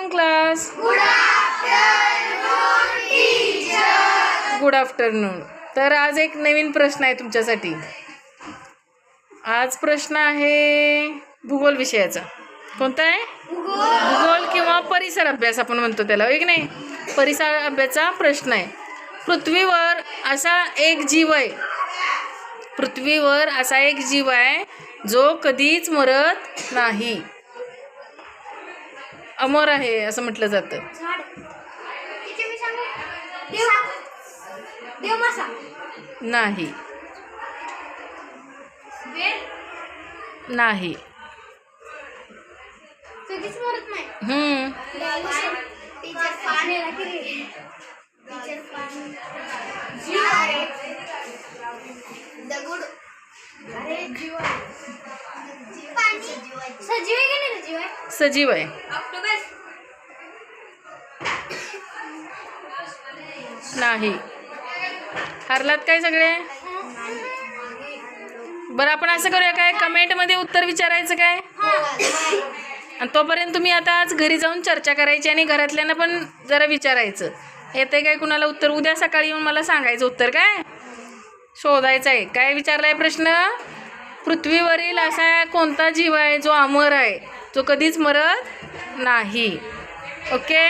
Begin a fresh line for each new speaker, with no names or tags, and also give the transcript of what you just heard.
Afternoon class. Good afternoon. तर आज एक नवीन प्रश्न आहे तुमच्यासाठी. आज प्रश्न आहे भूगोल विषयाचा. कोणता आहे? भूगोल किंवा परिसर अभ्यास आपण म्हणतो त्याला, एक नाही, परिसर अभ्यासाचा प्रश्न आहे. पृथ्वीवर असा एक जीव आहे जो कधीच मरत नाही, अमर आहे असं म्हटलं जातं. नाही नाही. सजीव आहे. नाही. हरलात काय सगळे? बरं, आपण असं करूया काय, कमेंटमध्ये उत्तर विचारायचं काय, आणि तोपर्यंत तुम्ही आता आज घरी जाऊन चर्चा करायची आणि घरातल्यांना पण जरा विचारायचं येते काय कुणाला उत्तर. उद्या सकाळी येऊन मला सांगायचं उत्तर, काय शोधायचं आहे. काय विचारलाय प्रश्न? पृथ्वीवरील असा कोणता जीव आहे जो अमर आहे, जो कधीच मरत नाही. ओके.